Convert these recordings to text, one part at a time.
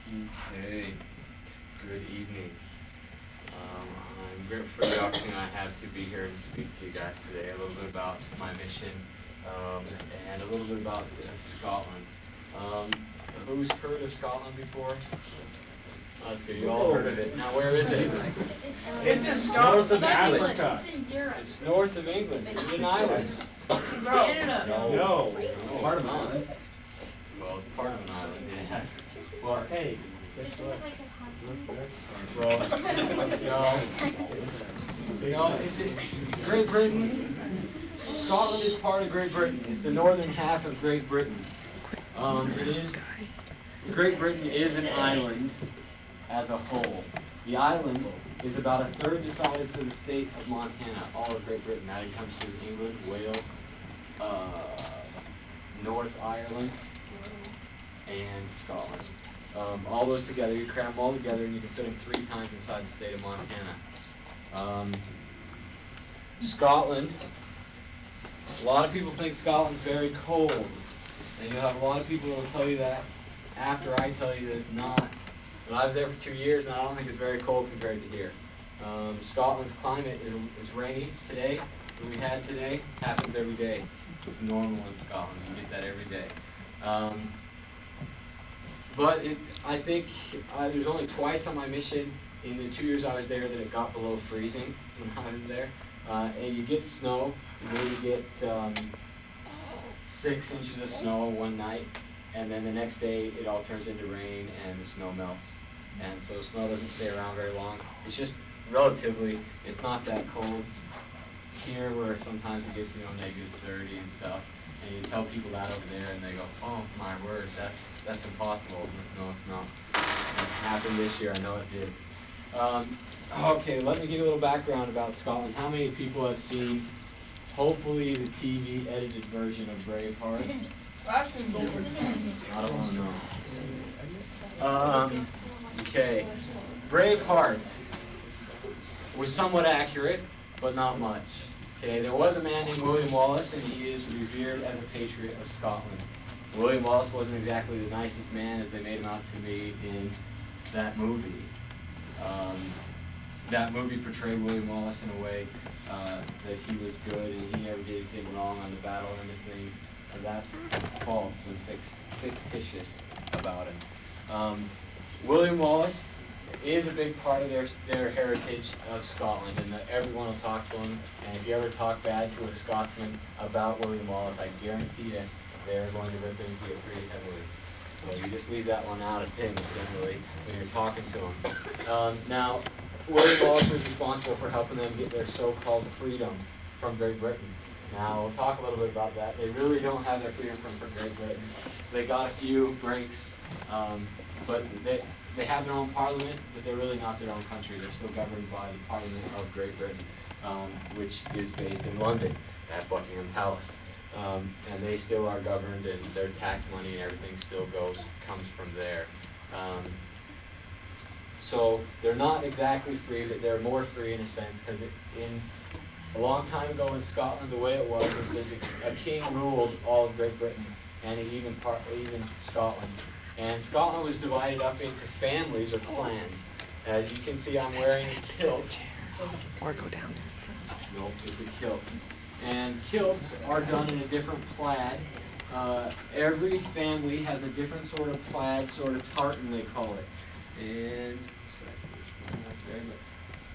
Okay, good evening. I'm grateful for the opportunity I have to be here and speak to you guys today. A little bit about my mission and a little bit about Scotland. Who's heard of Scotland before? Oh, that's good. You all heard of it. Now, where is it? It's in Scotland. North of England. It's in Europe. It's north of England. It's an island. Canada. No. It's part of an island. Well, it's part of an island. Yeah. Well, Hey, guess Isn't what? it like a well, continent? no, it's in Great Britain. Scotland is part of Great Britain. It's the northern half of Great Britain. Great Britain is an island as a whole. The island is about a third the size of the state of Montana, all of Great Britain. That encompasses England, Wales, North Ireland, and Scotland. All those together, you cram them all together and you can fit them 3 times inside the state of Montana. Scotland, a lot of people think Scotland's very cold. And you'll have a lot of people that will tell you that after I tell you that it's not. But I was there for 2 years and I don't think it's very cold compared to here. Scotland's climate is rainy today. What we had today happens every day. Normal in Scotland, you get that every day. But I think there's only twice on my mission in the 2 years I was there that it got below freezing when I was there. And you get snow, you maybe get 6 inches of snow one night, and then the next day it all turns into rain and the snow melts. And so snow doesn't stay around very long. It's just relatively, it's not that cold here where sometimes it gets, -30 and stuff. And you tell people that over there and they go, oh my word, that's impossible. No, it's not. It happened this year, I know it did. Okay, let me give you a little background about Scotland. How many people have seen, hopefully, the TV edited version of Braveheart? I don't want to know. Okay, Braveheart was somewhat accurate, but not much. Okay, there was a man named William Wallace, and he is revered as a patriot of Scotland. William Wallace wasn't exactly the nicest man as they made him out to be in that movie. That movie portrayed William Wallace in a way that he was good and he never did anything wrong on the battle end of things. And that's false and fictitious about him. William Wallace is a big part of their heritage of Scotland, and that everyone will talk to him. And if you ever talk bad to a Scotsman about William Wallace, I guarantee you they're going to rip into you pretty heavily. So you just leave that one out of things generally when you're talking to them. Now, William Wallace was responsible for helping them get their so-called freedom from Great Britain. Now, we'll talk a little bit about that. They really don't have their freedom from Great Britain. They got a few breaks, but they have their own parliament, but they're really not their own country. They're still governed by the Parliament of Great Britain, which is based in London at Buckingham Palace. And they still are governed, and their tax money and everything still comes from there. So they're not exactly free, but they're more free in a sense, because a long time ago in Scotland, the way it was that a king ruled all of Great Britain, and even Scotland. And Scotland was divided up into families or clans. As you can see, I'm wearing a kilt. Or go down. Nope, it's a kilt. And kilts are done in a different plaid. Every family has a different sort of plaid, sort of tartan they call it. And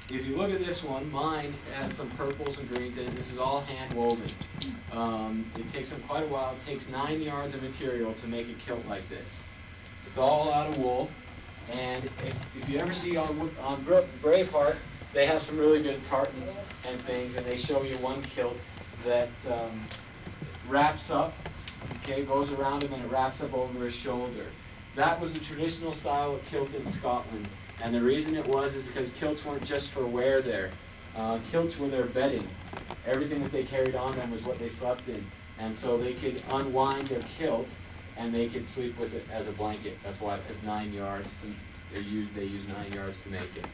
if you look at this one, mine has some purples and greens in it. This is all hand woven. It takes them quite a while. It takes 9 yards of material to make a kilt like this. It's all out of wool. And if you ever see on Braveheart, they have some really good tartans and things, and they show you one kilt that wraps up, okay, goes around him and it wraps up over his shoulder. That was the traditional style of kilt in Scotland, and the reason it was is because kilts weren't just for wear there. Kilts were their bedding. Everything that they carried on them was what they slept in, and so they could unwind their kilt and they could sleep with it as a blanket. That's why it took 9 yards to. They used 9 yards to make it.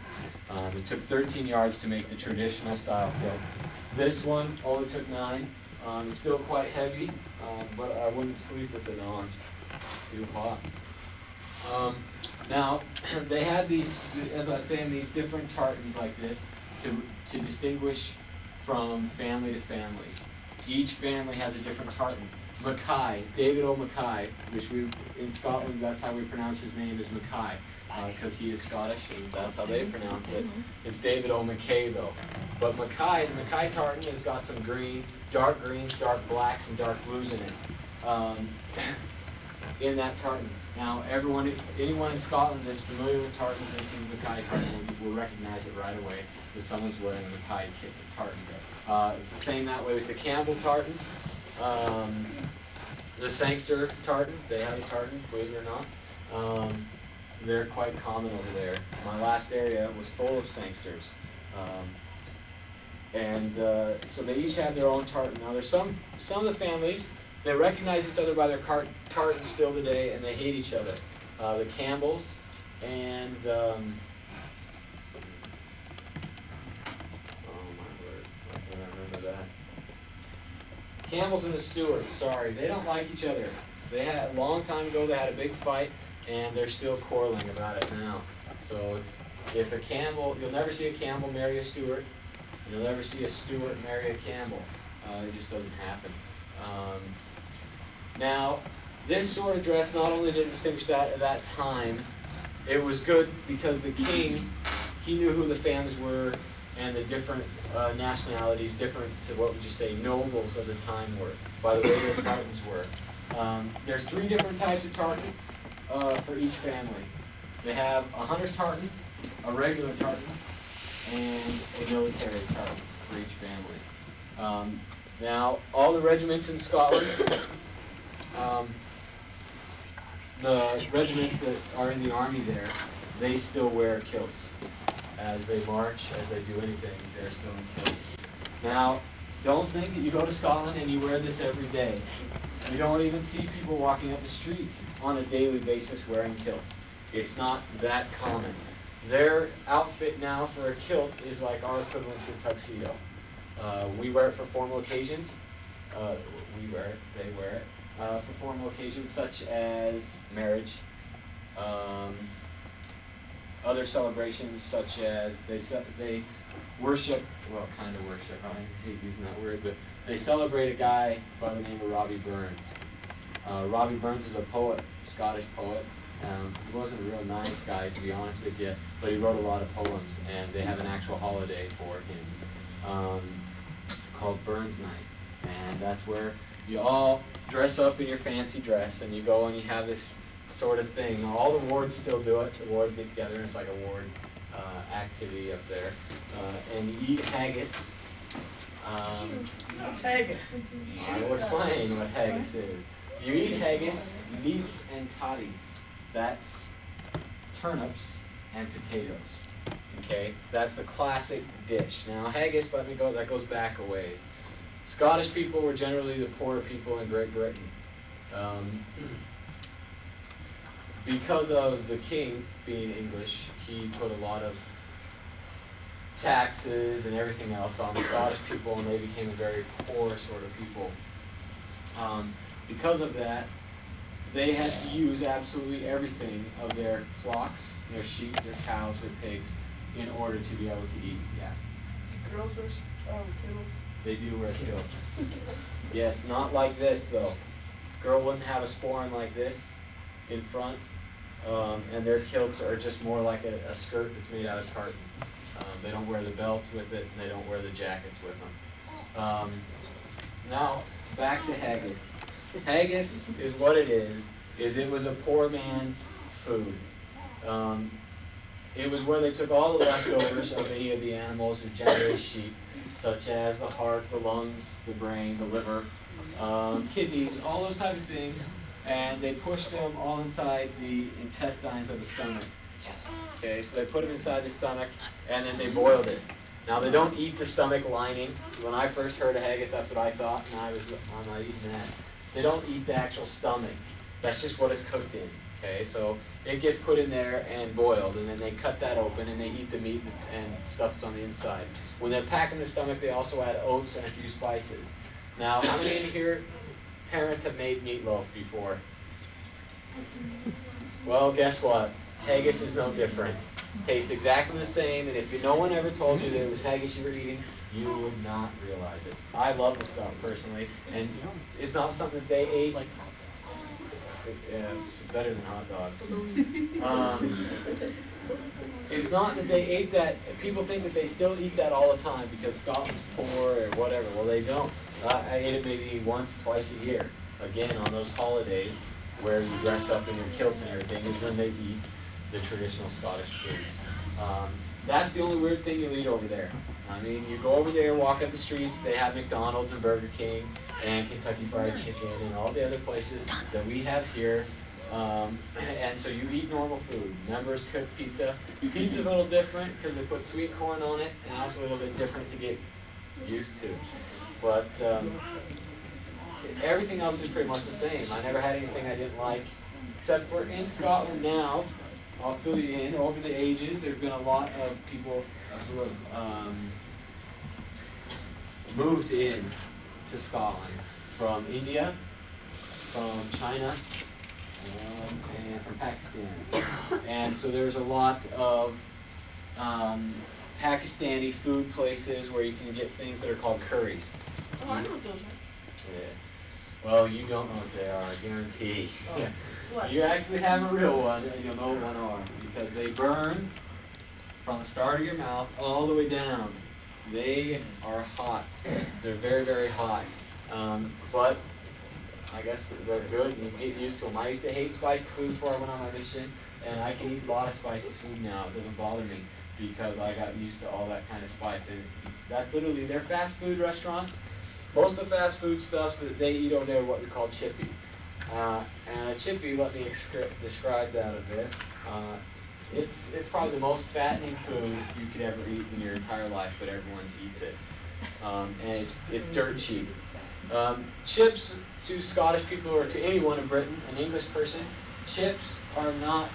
It took 13 yards to make the traditional style kilt. This one only took 9. It's still quite heavy, but I wouldn't sleep with it on. It's too hot. Now, they had these, as I was saying, these different tartans like this to distinguish from family to family. Each family has a different tartan. Mackay, David O. Mackay, which in Scotland, that's how we pronounce his name, is Mackay, because he is Scottish, and that's how they pronounce it. It's David O. Mackay, though. But Mackay, the Mackay tartan has got some dark greens, dark blacks, and dark blues in it. In that tartan. Now, anyone in Scotland that's familiar with tartans and sees Mackay tartan will recognize it right away that someone's wearing a Mackay tartan. It's the same that way with the Campbell tartan. The Sangster tartan, they have a tartan, believe it or not. They're quite common over there. My last area was full of Sangsters. So they each have their own tartan. Now there's some of the families, they recognize each other by their tartans still today, and they hate each other. The Campbells and oh my word, I can't remember that. Campbells and the Stewarts, sorry, they don't like each other. They had a long time ago. They had a big fight, and they're still quarreling about it now. So if a Campbell, you'll never see a Campbell marry a Stewart. You'll never see a Stewart marry a Campbell. It just doesn't happen. Now, this sort of dress not only did it distinguish that at that time, it was good because the king, he knew who the families were and the different nationalities, different to what would you say, nobles of the time were, by the way their tartans were. There's 3 different types of tartan for each family. They have a hunter's tartan, a regular tartan, and a military tartan for each family. Now, all the regiments in Scotland, the regiments that are in the army there, they still wear kilts. As they march, as they do anything, they're still in kilts. Now, don't think that you go to Scotland and you wear this every day. You don't even see people walking up the street on a daily basis wearing kilts. It's not that common. Their outfit now for a kilt is like our equivalent to a tuxedo. We wear it for formal occasions. We wear it, they wear it. For formal occasions such as marriage, other celebrations such as they worship, well, kind of worship, I hate using that word, but they celebrate a guy by the name of Robbie Burns. Robbie Burns is a poet, Scottish poet. He wasn't a real nice guy, to be honest with you, but he wrote a lot of poems, and they have an actual holiday for him called Burns Night. And that's where you all dress up in your fancy dress, and you go and you have this sort of thing. All the wards still do it. The wards get together, and it's like a ward activity up there. And you eat haggis. What's haggis? I will explain what haggis is. You eat haggis, leeks, and toddies. That's turnips and potatoes. Okay, that's the classic dish. Now haggis, that goes back a ways. Scottish people were generally the poorer people in Great Britain. Because of the king being English, he put a lot of taxes and everything else on the Scottish people, and they became a very poor sort of people. Because of that, they had to use absolutely everything of their flocks, their sheep, their cows, their pigs, in order to be able to eat. Yeah. Girls wear kilts. They do wear kilts. Yes, not like this though. Girl wouldn't have a sporran like this in front, and their kilts are just more like a skirt that's made out of tartan. They don't wear the belts with it, and they don't wear the jackets with them. Now, back to haggis. Haggis is what it is it was a poor man's food. It was where they took all the leftovers of any of the animals, or generally sheep, such as the heart, the lungs, the brain, the liver, kidneys, all those types of things, and they pushed them all inside the intestines of the stomach. Okay, so they put them inside the stomach, and then they boiled it. Now they don't eat the stomach lining. When I first heard of haggis, that's what I thought, and I'm not eating that. They don't eat the actual stomach. That's just what it's cooked in. Okay, so it gets put in there and boiled, and then they cut that open and they eat the meat and stuff that's on the inside. When they're packing the stomach, they also add oats and a few spices. Now, how many in here parents have made meatloaf before? Well, guess what? Haggis is no different. Tastes exactly the same, and if no one ever told you that it was haggis you were eating, you would not realize it. I love the stuff personally, and it's not something that they ate. Yeah, it's better than hot dogs. It's not that they ate that. People think that they still eat that all the time because Scotland's poor or whatever. Well, they don't. I ate it maybe once, twice a year. Again, on those holidays where you dress up in your kilts and everything is when they eat the traditional Scottish food. That's the only weird thing you'll eat over there. I mean, you go over there, walk up the streets, they have McDonald's and Burger King and Kentucky Fried Chicken and all the other places that we have here. And so you eat normal food. Members cook pizza. Pizza's a little different because they put sweet corn on it, and that's a little bit different to get used to. But everything else is pretty much the same. I never had anything I didn't like, except for in Scotland now. I'll fill you in. Over the ages, there have been a lot of people who have moved in to Scotland from India, from China, and from Pakistan. And so there's a lot of Pakistani food places where you can get things that are called curries. Oh, I know what those are. Yeah. Well, you don't know what they are, I guarantee. Oh. What? You actually have a real one, and you'll know what one are, because they burn from the start of your mouth all the way down. They are hot. They're very, very hot. But I guess they're good, and you get used to them. I used to hate spicy food before I went on my mission, and I can eat a lot of spicy food now. It doesn't bother me because I got used to all that kind of spice. And that's literally, they're fast food restaurants. Most of the fast food stuff that they eat over there are what we call chippy. And a chippy, let me describe that a bit. It's probably the most fattening food you could ever eat in your entire life, but everyone eats it. And it's dirt cheap. Chips to Scottish people or to anyone in Britain, an English person, chips are not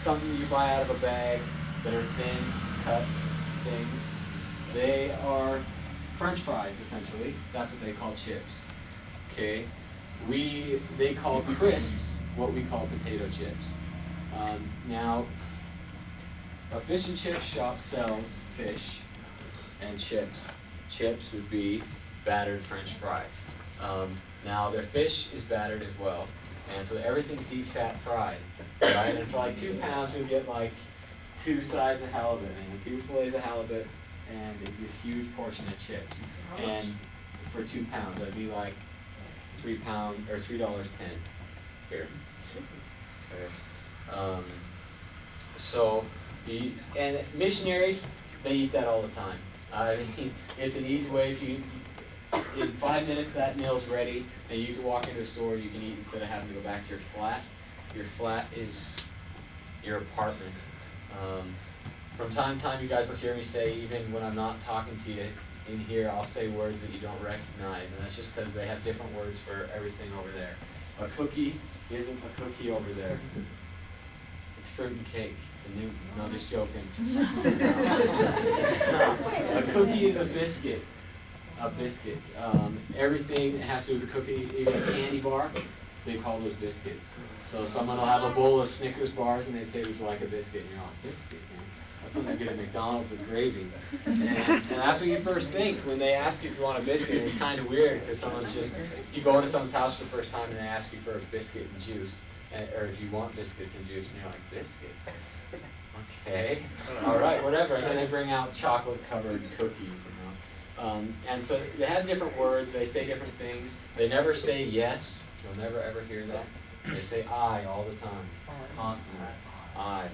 something you buy out of a bag that are thin, cut things. They are French fries, essentially. That's what they call chips. Okay? They call crisps what we call potato chips. Now, a fish and chip shop sells fish and chips. Chips would be battered French fries. Now, their fish is battered as well, and so everything's deep fat fried, right? And for like 2 pounds, you'll get like 2 sides of halibut and 2 fillets of halibut and this huge portion of chips. And for 2 pounds, that'd be like $3.10 here. Okay. And missionaries, they eat that all the time. I mean, it's an easy way. If you in 5 minutes that meal's ready, and you can walk into a store, you can eat instead of having to go back to your flat. Your flat is your apartment. From time to time, you guys will hear me say, even when I'm not talking to you in here, I'll say words that you don't recognize, and that's just because they have different words for everything over there. A cookie isn't a cookie over there. It's fruit and cake. It's a new, no, just joking. It's not. A cookie is a biscuit. A biscuit. Everything that has to do with a cookie, even a candy bar, they call those biscuits. So someone will have a bowl of Snickers bars and they'd say, would you like a biscuit? And you're like, biscuit, man. That's something you get at McDonald's with gravy. And that's what you first think when they ask you if you want a biscuit. It's kind of weird because you go into someone's house for the first time and they ask you for a biscuit and juice, or if you want biscuits and juice, and you're like, biscuits? Okay, all right, whatever. And then they bring out chocolate-covered cookies, you know. And so they have different words. They say different things. They never say yes. You'll never ever hear that. They say I all the time, constantly. I.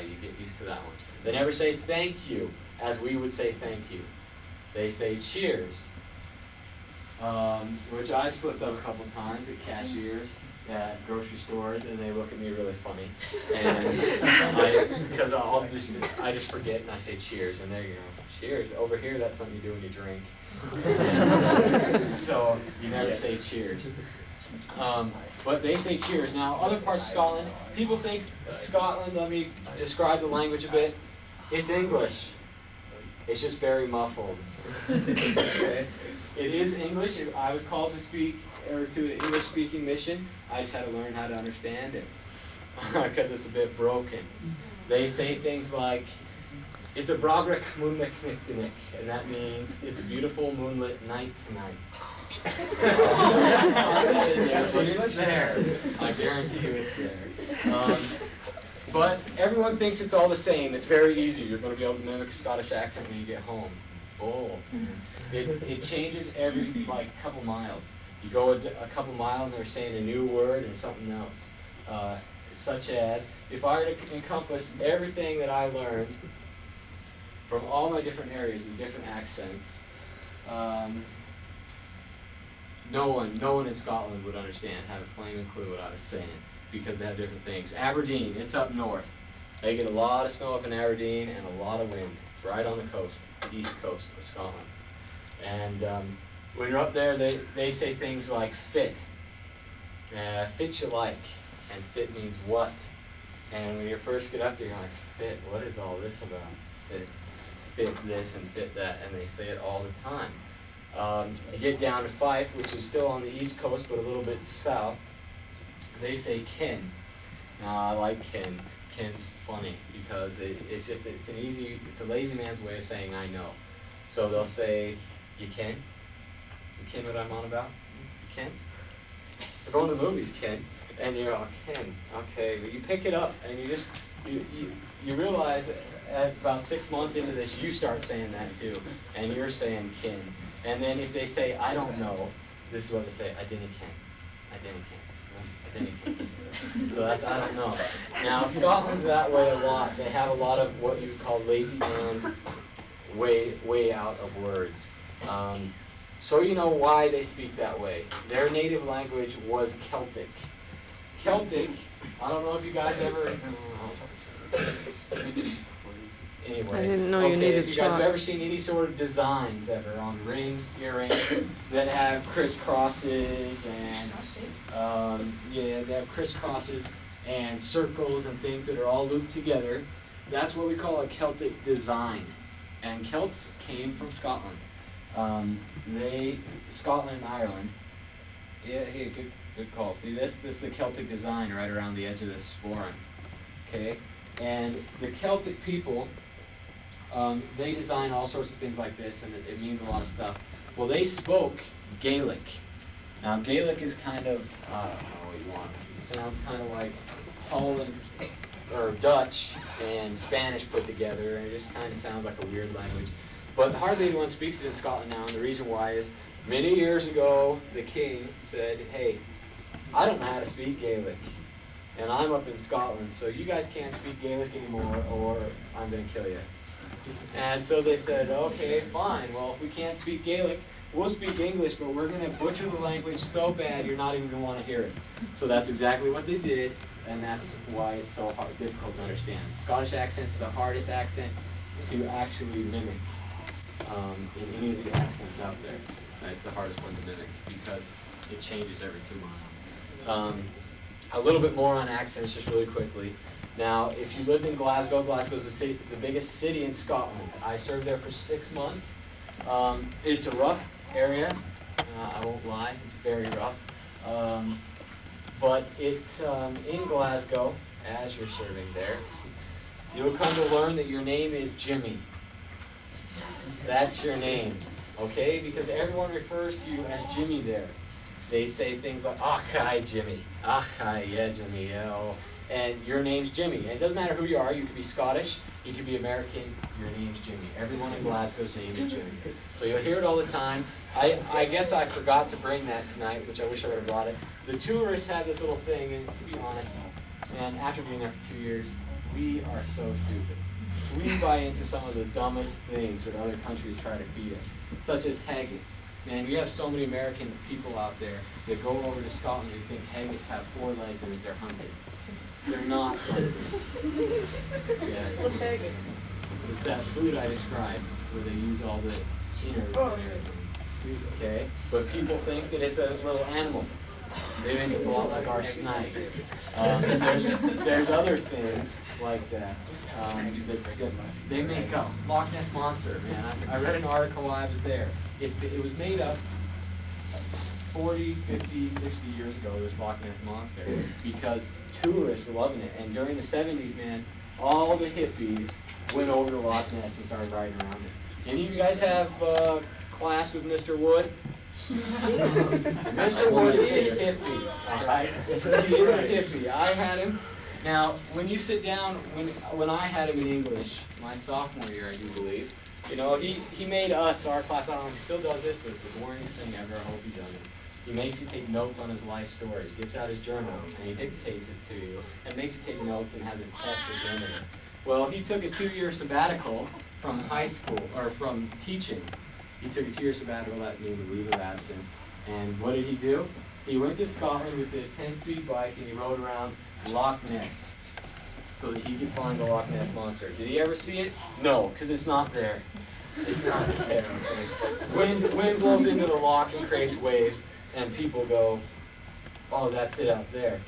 You get used to that one. They never say thank you, as we would say thank you. They say cheers, which I slipped up a couple times at cashiers at grocery stores, and they look at me really funny. And because I just forget and I say cheers, and there you go. Cheers. Over here, that's something you do when you drink. So you never say cheers. But they say cheers. Now, other parts of Scotland, people think Scotland, let me describe the language a bit. It's English. It's just very muffled. Okay? It is English. I was called to speak, or to an English-speaking mission. I just had to learn how to understand it. because it's a bit broken. They say things like, it's a bragric moonlit knick, and that means it's a beautiful moonlit night tonight. It's there. I guarantee you it's there. But everyone thinks it's all the same. It's very easy. You're going to be able to mimic a Scottish accent when you get home. Oh. It changes every couple miles. You go a couple miles and they're saying a new word and something else. Such as, if I were to encompass everything that I learned from all my different areas and different accents, no one in Scotland would understand, have a flaming clue what I was saying, because they have different things. Aberdeen, it's up north. They get a lot of snow up in Aberdeen and a lot of wind. It's right on the coast, the east coast of Scotland. And when you're up there, they say things like fit. Fit you like, and fit means what. And when you first get up there, you're like, fit, what is all this about? Fit this and fit that, and they say it all the time. You get down to Fife, which is still on the east coast, but a little bit south. They say ken. Now, I like ken. Ken's funny because it's a lazy man's way of saying I know. So they'll say, you ken? You ken what I'm on about? You ken? We're going to the movies, Ken. And you're all, Ken, okay. But you pick it up and you realize that at about 6 months into this, you start saying that too. And you're saying ken. And then if they say, I don't know, this is what they say, I didn't ken. I didn't ken. I didn't ken. So that's, I don't know. Now, Scotland's that way a lot. They have a lot of what you would call lazy man's way out of words. So you know why they speak that way. Their native language was Celtic. Celtic, I don't know if you guys ever... Anyway, I didn't know you needed if you guys have chalk. ever seen any sort of designs ever on rings, earrings, that have crisscrosses and they have crisscrosses and circles and things that are all looped together. That's what we call a Celtic design. And Celts came from Scotland. Scotland and Ireland. Yeah, hey, good call. See this? This is the Celtic design right around the edge of this sporran. Okay? And the Celtic people, they design all sorts of things like this, and it means a lot of stuff. Well, they spoke Gaelic. Now, Gaelic is kind of, I don't know what you want. It sounds kind of like Holland, or Dutch and Spanish put together, and it just kind of sounds like a weird language. But hardly anyone speaks it in Scotland now, and the reason why is, many years ago, the king said, hey, I don't know how to speak Gaelic, and I'm up in Scotland, so you guys can't speak Gaelic anymore, or I'm going to kill you. And so they said, okay, fine, well, if we can't speak Gaelic, we'll speak English, but we're going to butcher the language so bad you're not even going to want to hear it. So that's exactly what they did, and that's why it's so difficult to understand. Scottish accent's the hardest accent to actually mimic in any of the accents out there. It's the hardest one to mimic because it changes every 2 miles. A little bit more on accents just really quickly. Now, if you lived in Glasgow, Glasgow's the biggest city in Scotland. I served there for 6 months. It's a rough area. I won't lie, it's very rough. But it's in Glasgow, as you're serving there, you'll come to learn that your name is Jimmy. That's your name, okay? Because everyone refers to you as Jimmy there. They say things like, "Ah, hi, Jimmy. Ah, hi, yeah, Jimmy, yeah." Oh. And your name's Jimmy. And it doesn't matter who you are. You could be Scottish, you could be American, your name's Jimmy. Everyone in Glasgow's name is Jimmy. So you'll hear it all the time. I guess I forgot to bring that tonight, which I wish I would have brought it. The tourists have this little thing, and to be honest, man, after being there for 2 years, we are so stupid. We buy into some of the dumbest things that other countries try to feed us, such as haggis. Man, we have so many American people out there that go over to Scotland and think haggis have 4 legs and that they're hunted. They're not hunted. What's haggis? It's that food I described, where they use all the innards and everything. Okay? But people think that it's a little animal. They think it's a lot like our snake. There's other things like that. That they make up. Loch Ness Monster, man. I read an article while I was there. It was made up 40, 50, 60 years ago, this Loch Ness Monster, because tourists were loving it. And during the 70s, man, all the hippies went over to Loch Ness and started riding around it. Any of you guys have class with Mr. Wood? Mr. Wood is a hippie, all right? He's a hippie. I had him. Now, when you sit down, when I had him in English, my sophomore year, I do believe, you know, he made us, our class, I don't know if he still does this, but it's the boringest thing ever. I hope he doesn't. He makes you take notes on his life story. He gets out his journal, and he dictates it to you, and makes you take notes and has a test at the end of it. Well, he took a 2-year sabbatical from high school, or from teaching. He took a 2-year sabbatical, that means a leave of absence. And what did he do? He went to Scotland with his 10-speed bike, and he rode around Loch Ness so that he could find the Loch Ness Monster. Did he ever see it? No, because it's not there. It's not there. Okay? Wind blows into the loch and creates waves, and people go, oh, that's it out there,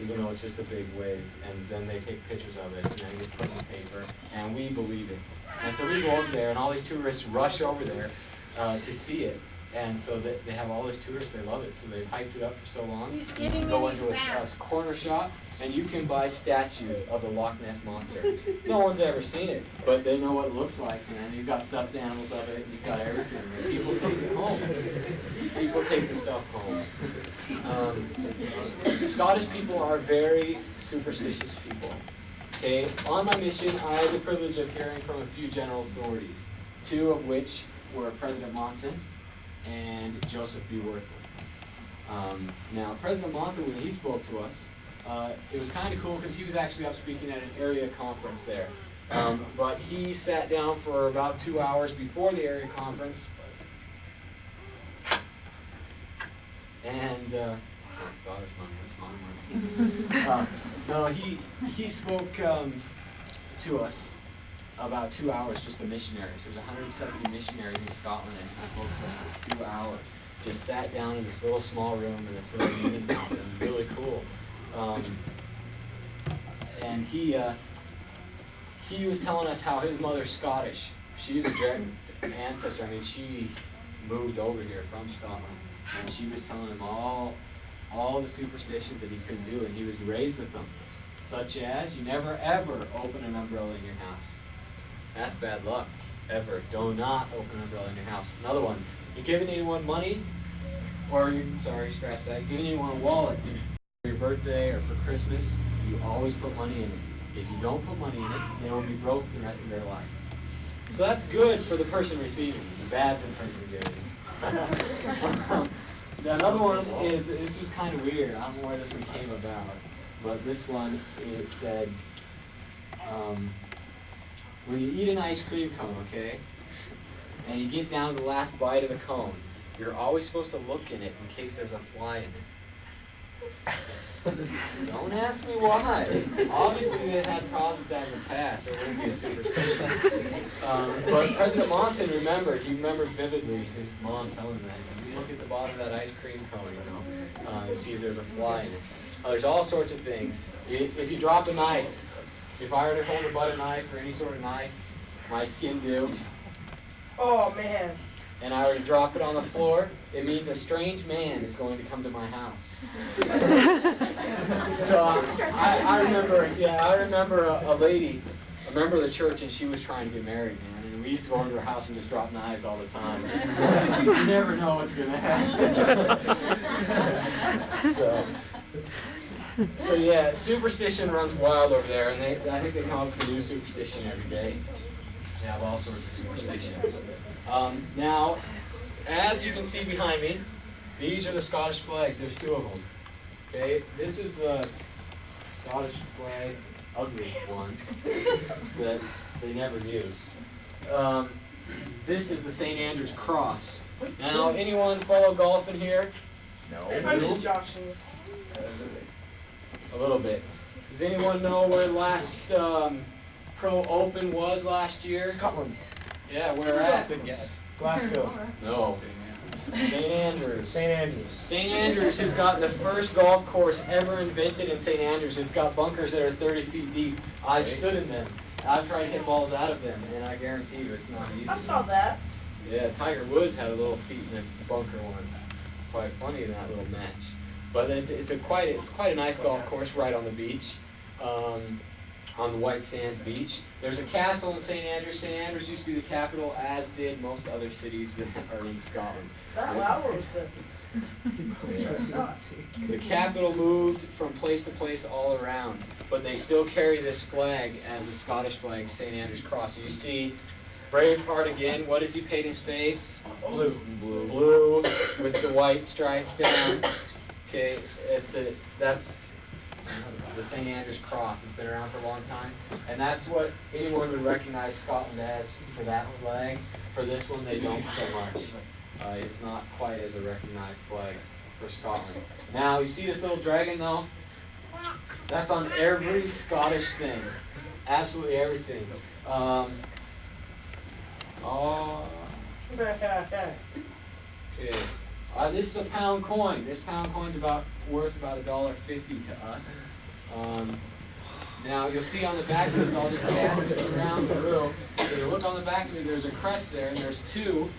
even though it's just a big wave. And then they take pictures of it, and then it gets put in the paper, and we believe it. And so we go over there, and all these tourists rush over there to see it. And so they have all these tourists, they love it, so they've hyped it up for so long. He's You getting can go in his into back. a corner shop, and you can buy statues of the Loch Ness Monster. No one's ever seen it, but they know what it looks like, man. You've got stuffed animals of it, you've got everything. And people take it home. People take the stuff home. Scottish people are very superstitious people. Okay, on my mission, I had the privilege of hearing from a few general authorities, 2 of which were President Monson and Joseph B. Wortham. Now, President Monson, when he spoke to us, it was kind of cool because he was actually up speaking at an area conference there. But he sat down for about 2 hours before the area conference, and that's Scottish money. No, he spoke to us about 2 hours, just the missionaries. There's 170 missionaries in Scotland, and he spoke to us for 2 hours. Just sat down in this little small room in this little meeting house, and really cool. And he was telling us how his mother's Scottish. She's a direct ancestor. I mean, she moved over here from Scotland, and she was telling him all the superstitions that he couldn't do, and he was raised with them, such as you never ever open an umbrella in your house. That's bad luck. Ever. Do not open an umbrella in your house. Another one. You're giving anyone money, or scratch that. You're giving anyone a wallet for your birthday or for Christmas. You always put money in it. If you don't put money in it, they will be broke the rest of their life. So that's good for the person receiving, bad for the person giving. Another one is, this was kind of weird. I don't know where this one came about, but this one, it said, when you eat an ice cream cone, okay, and you get down to the last bite of the cone, you're always supposed to look in it in case there's a fly in it. Don't ask me why. Obviously they had problems with that in the past, or it wouldn't be a superstition. But President Monson remembered, he remembered vividly his mom telling him that. You look at the bottom of that ice cream cone, you know, and see if there's a fly in it. There's all sorts of things. If you drop a knife, if I were to hold a butter knife or any sort of knife, my skin do, Oh, man. and I were to drop it on the floor, it means a strange man is going to come to my house. So I remember a lady, a member of the church, and she was trying to get married, man. And we used to go into her house and just drop knives all the time. You never know what's going to happen. So yeah, superstition runs wild over there, and I think they come up with a new superstition every day. They have all sorts of superstitions. Now, as you can see behind me, these are the Scottish flags. There's 2 of them. Okay, this is the Scottish flag, ugly one, that they never use. This is the St. Andrew's Cross. Now, anyone follow golf in here? I'm just joshing you. A little bit. Does anyone know where last Pro Open was last year? Scotland. Yeah, where at? Good guess. Glasgow. No. St. Andrews. St. Andrews. St. Andrews has got the first golf course ever invented in St. Andrews. It's got bunkers that are 30 feet deep. I've stood in them. I've tried to hit balls out of them, and I guarantee you it's not easy. I saw that. Yeah, Tiger Woods had a little feet in the bunker once. quite funny in that little match. But it's quite a nice golf course right on the beach, on the White Sands beach. There's a castle in St. Andrews. St. Andrews used to be the capital, as did most other cities that are in Scotland. The capital moved from place to place all around, but they still carry this flag as the Scottish flag, St. Andrew's Cross. So you see Braveheart again. What does he paint his face? Blue. Blue with the white stripes down. Okay, that's the St. Andrew's Cross. It's been around for a long time, and that's what anyone would recognize Scotland as for that flag. For this one, they don't so much. It's not quite as a recognized flag for Scotland. Now, you see this little dragon, though? That's on every Scottish thing. Absolutely everything. Okay. This is a pound coin. This pound coin's worth about $1.50 to us. Now, you'll see on the back of this, I'll just pass this around the room. If you look on the back of it, there's a crest there, and there's two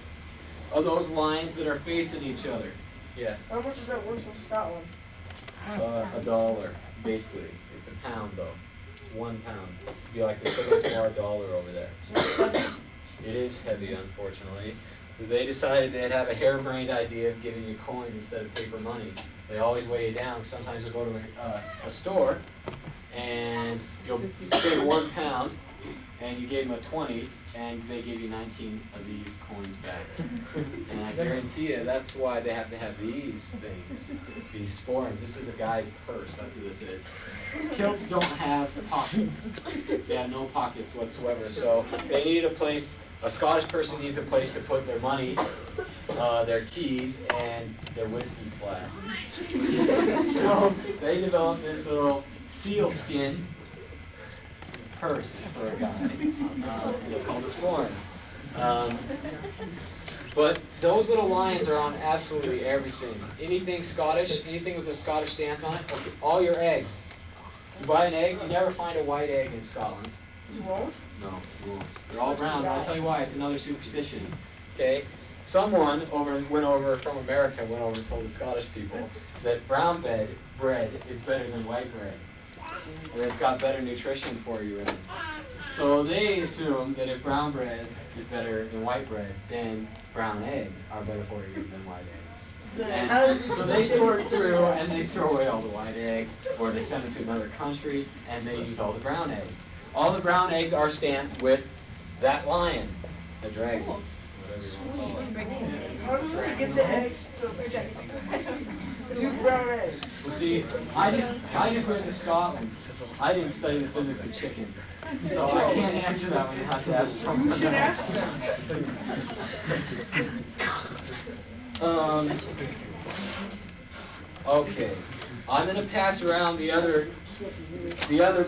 of those lines that are facing each other. Yeah. How much is that worth in Scotland? $1, basically. It's a pound, though. 1 pound. It'd be like the equivalent to our dollar over there. It is heavy, unfortunately. Because they decided they'd have a harebrained idea of giving you coins instead of paper money. They always weigh you down. Sometimes you'll go to a store, and you'll spend 1 pound, and you gave them a 20, and they give you 19 of these coins back. And I guarantee you, that's why they have to have these things, these sporins. This is a guy's purse. That's what this is. Kilts don't have pockets. They have no pockets whatsoever. So they need a place. A Scottish person needs a place to put their money, their keys, and their whiskey flasks. So they developed this little sealskin purse for a guy. It's called a sporn. But those little lions are on absolutely everything. Anything Scottish, anything with a Scottish stamp on it, okay, all your eggs. You buy an egg, you never find a white egg in Scotland. You won't? No, you won't. They're all brown. I'll tell you why. It's another superstition. Okay? Someone went over from America, went over and told the Scottish people that brown bread is better than white bread. And it's got better nutrition for you in it. So they assume that if brown bread is better than white bread, then brown eggs are better for you than white eggs. And so they sort through and they throw away all the white eggs, or they send them to another country and they use all the brown eggs. All the brown eggs are stamped with that lion, the dragon, whatever you want to call it. How does it get the eggs to 2 brown eggs? Well, see, I just went to Scotland. I didn't study the physics of chickens, so I can't answer that one. You have to ask someone else. You should ask them. Okay, I'm going to pass around the other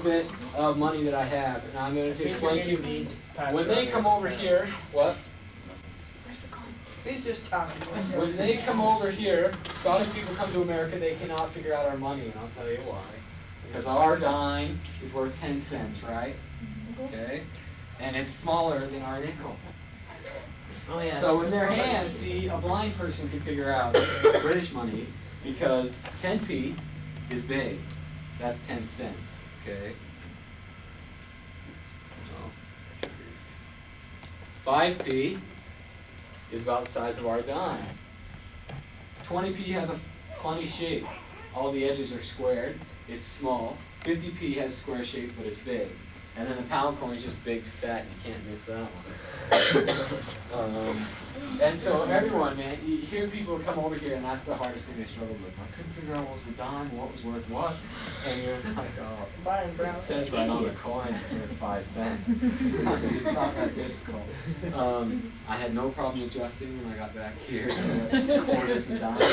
bit of money that I have, and I'm going to explain to you. When they come over here, what? He's just talking. When they come over here, Scottish people come to America, they cannot figure out our money, and I'll tell you why. Because our dime is worth 10 cents, right? Okay? And it's smaller than our nickel. Oh, yeah. So in their hands, see, a blind person can figure out British money because 10p is big. That's 10 cents, okay? 5p is about the size of our dime. 20p has a funny shape. All the edges are squared. It's small. 50p has a square shape, but it's big. And then the pound coin is just big, fat. You can't miss that one. And so everyone, man, you hear people come over here, and that's the hardest thing they struggle with. I couldn't figure out what was a dime, what was worth what. And you're like, oh, it says right on the coin it's worth 5 cents. It's not that difficult. I had no problem adjusting when I got back here to quarters and dimes.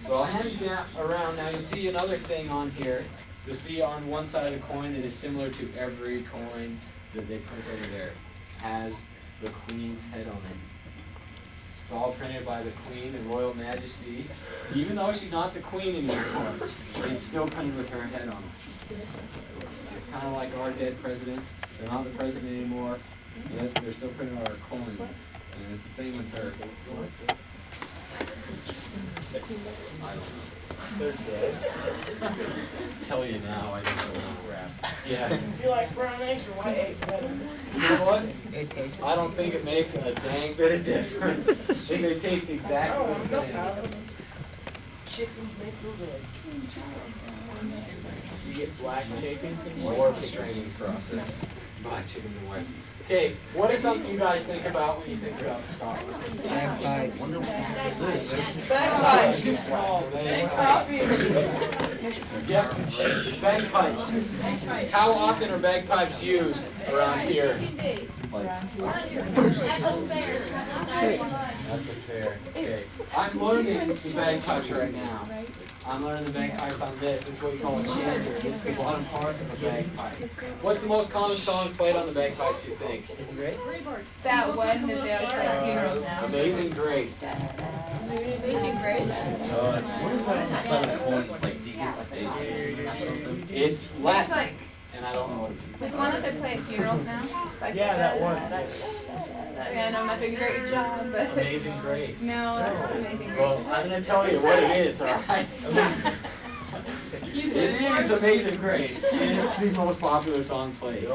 But I'll hand you around. Now you see another thing on here. You'll see on one side of the coin that is similar to every coin that they print over there. It has the Queen's head on it. It's all printed by the Queen, the Royal Majesty. Even though she's not the Queen anymore, it's still printed with her head on it. It's kind of like our dead presidents. They're not the president anymore, yet they're still printed on our coins. And it's the same with her. I don't know. They're dead. Tell you now, I don't know. Crap. Yeah. Do you like brown eggs or white eggs better? You know what? It tastes the I don't same. think it makes a dang bit of difference. I think they taste exactly the same. Chickens make those eggs. You get black chickens and more of a straining process. Black chickens and white. Okay, what is something you guys think about when you think about Scotland? Bagpipes. Bagpipes. Yep, bagpipes. How often are bagpipes used around here? At the fair. Okay. I'm learning the bagpipes right now. I'm learning the bagpipes on this. This is what we call a chanter. This is the bottom part of a bagpipe. What's the most common song played on the bagpipes, you think? That one that they always play funerals now. Amazing Grace. Amazing Grace. What is that on the side of the coin? It's like Dies et something. It's It's Latin, like, and I don't know what it means. there's one that they play at funerals now. It's like, Yeah, that one. And I'm not doing a great job, but. Amazing Grace. No, that's Amazing Well, Grace. I'm going to tell you what it is, all right? You It is Amazing Grace. It is the most popular song played.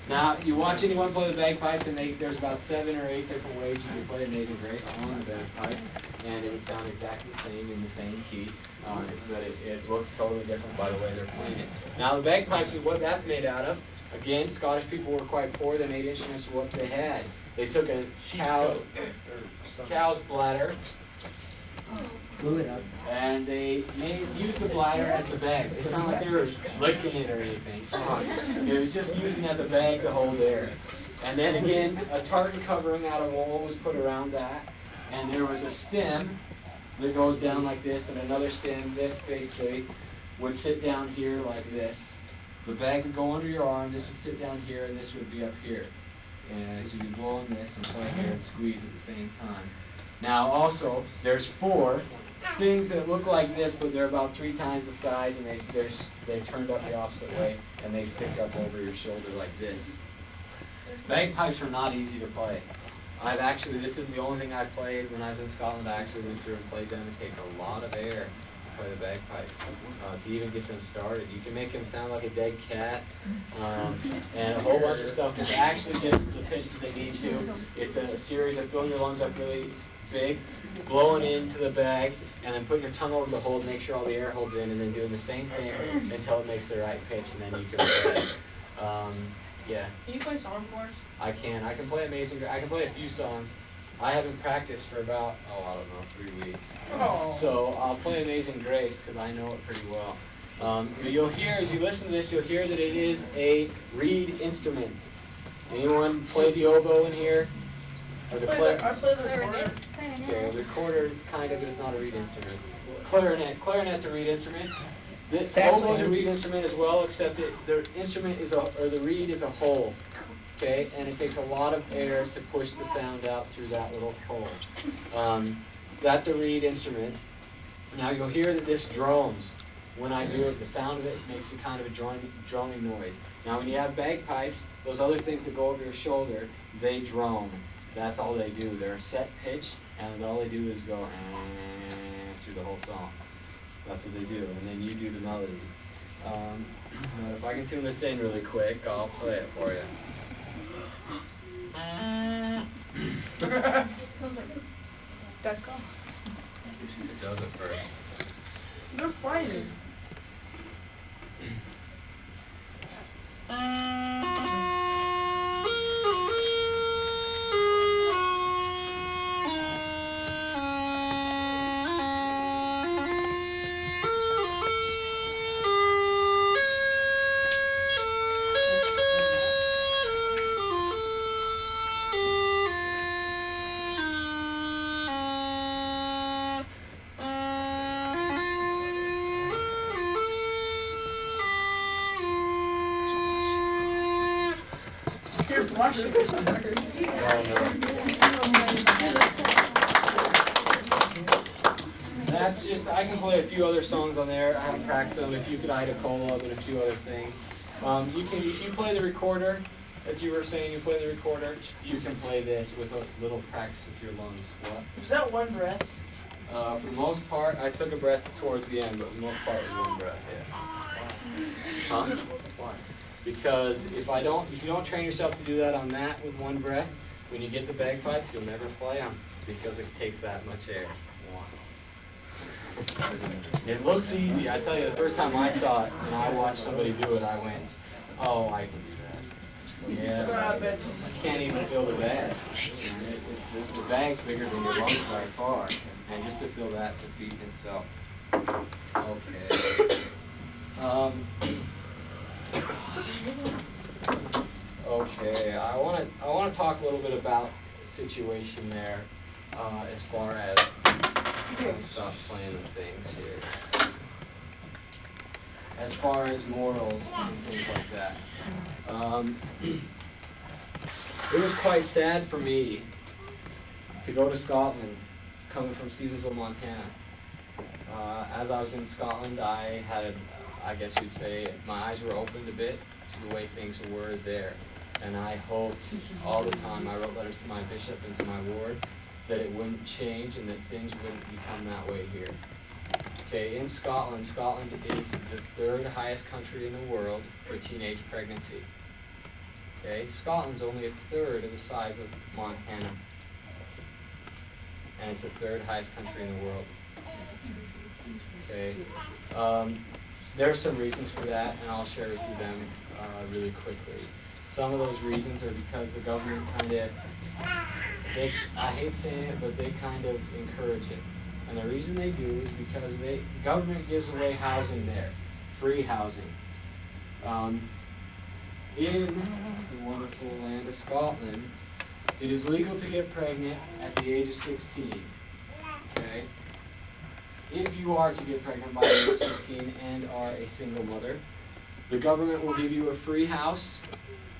Now, you watch anyone play the bagpipes, and there's about 7 or 8 different ways you can play Amazing Grace on the bagpipes, and it would sound exactly the same in the same key, but it looks totally different by the way they're playing it. Now, the bagpipes is what that's made out of. Again, Scottish people were quite poor. They made instruments with what they had. They took a cow's bladder, Glue it up. and they used the bladder as the bag. It's not like they were licking it or anything. It was just using as a bag to hold air. And then again, a tartan covering out of wool was put around that. And there was a stem that goes down like this, and another stem, this basically, would sit down here like this. The bag would go under your arm, this would sit down here, and this would be up here. And so you'd be blowing this and playing here and squeeze at the same time. Now also, there's 4 things that look like this, but they're about 3 times the size, and they're turned up the opposite way, and they stick up over your shoulder like this. Bagpipes are not easy to play. This isn't the only thing I've played. When I was in Scotland, I actually went through and played them. It takes a lot of air to play the bagpipes to even get them started. You can make them sound like a dead cat, and a whole bunch of stuff to actually get to the pitch that they need to. It's a series of filling your lungs up really big, blowing into the bag, and then putting your tongue over the hole to make sure all the air holds in, and then doing the same thing until it makes the right pitch, and then you can play. Yeah. Can you play song for us? I can play Amazing Grace. I can play a few songs. I haven't practiced for about, I don't know, 3 weeks. So I'll play Amazing Grace because I know it pretty well. But you'll hear, as you listen to this, you'll hear that it is a reed instrument. Anyone play the oboe in here? Or the clarinet? Okay, the recorder kind of is not a reed instrument. Clarinet. Clarinet's a reed instrument. This oboe's a reed instrument as well, except that the instrument is the reed is a hole. Okay, and it takes a lot of air to push the sound out through that little hole. That's a reed instrument. Now you'll hear that this drones. When I do it, the sound of it makes a kind of a droning noise. Now when you have bagpipes, those other things that go over your shoulder, they drone. That's all they do. They're a set pitch, and all they do is go through the whole song. That's what they do, and then you do the melody. If I can tune this in really quick, I'll play it for you. Sounds like a duck call. It does at first. They're fighting. You're blushing. That's just, I can play a few other songs on there. I haven't practiced them. If you could Ida Cola and a few other things. If you play the recorder, as you were saying, you play the recorder, you can play this with a little practice with your lungs. What? Is that one breath? For the most part, I took a breath towards the end, but for the most part it was one breath, yeah. Huh? Why? Because if you don't train yourself to do that on that with one breath, when you get the bagpipes, you'll never play them because it takes that much air. It looks easy. I tell you, the first time I saw it and I watched somebody do it, I went, oh, I can do that. Yeah, I can't even fill the bag. The bag's bigger than your lungs by far, and just to fill that's a feat in itself. Okay. Okay, I want to talk a little bit about the situation there, as far as let me stop playing with things here. As far as morals and things like that, it was quite sad for me to go to Scotland, coming from Stevensville, Montana. As I was in Scotland, I guess you'd say, my eyes were opened a bit to the way things were there. And I hoped all the time, I wrote letters to my bishop and to my ward, that it wouldn't change and that things wouldn't become that way here. Okay, in Scotland, Scotland is the third highest country in the world for teenage pregnancy. Okay, Scotland's only a third of the size of Montana. And it's the third highest country in the world. Okay, there are some reasons for that, and I'll share with you them really quickly. Some of those reasons are because the government kind of, I hate saying it, but they kind of encourage it. And the reason they do is because the government gives away housing there, free housing. In the wonderful land of Scotland, it is legal to get pregnant at the age of 16. Okay? If you are to get pregnant by the age of 16 and are a single mother, the government will give you a free house,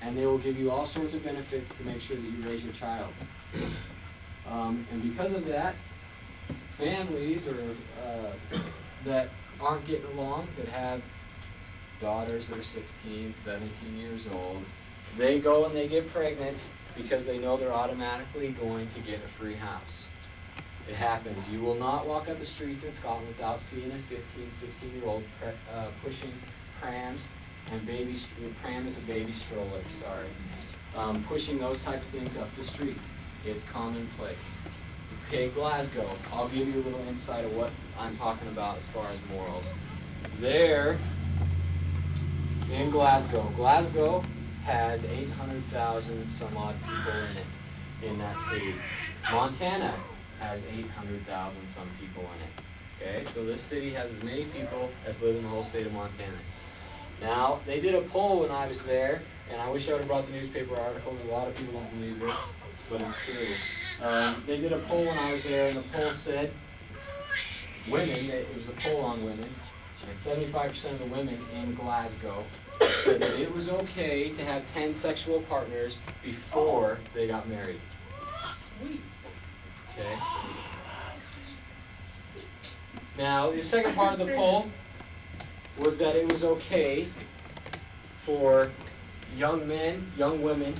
and they will give you all sorts of benefits to make sure that you raise your child. And because of that, families that aren't getting along, that have daughters that are 16, 17 years old, they go and they get pregnant because they know they're automatically going to get a free house. It happens. You will not walk up the streets in Scotland without seeing a 15, 16-year-old pushing prams, and pram is a baby stroller, sorry. Pushing those type of things up the street. It's commonplace. Okay, Glasgow. I'll give you a little insight of what I'm talking about as far as morals. There, in Glasgow, Glasgow has 800,000 some odd people in it, in that city. Montana has 800,000 some people in it. Okay, so this city has as many people as live in the whole state of Montana. Now, they did a poll when I was there, and I wish I would have brought the newspaper article. A lot of people don't believe this, but it's true. They did a poll when I was there, and the poll said women, it was a poll on women, and 75% of the women in Glasgow said that it was okay to have 10 sexual partners before they got married. Okay. Now, the second part of the poll was that it was okay for young men, young women,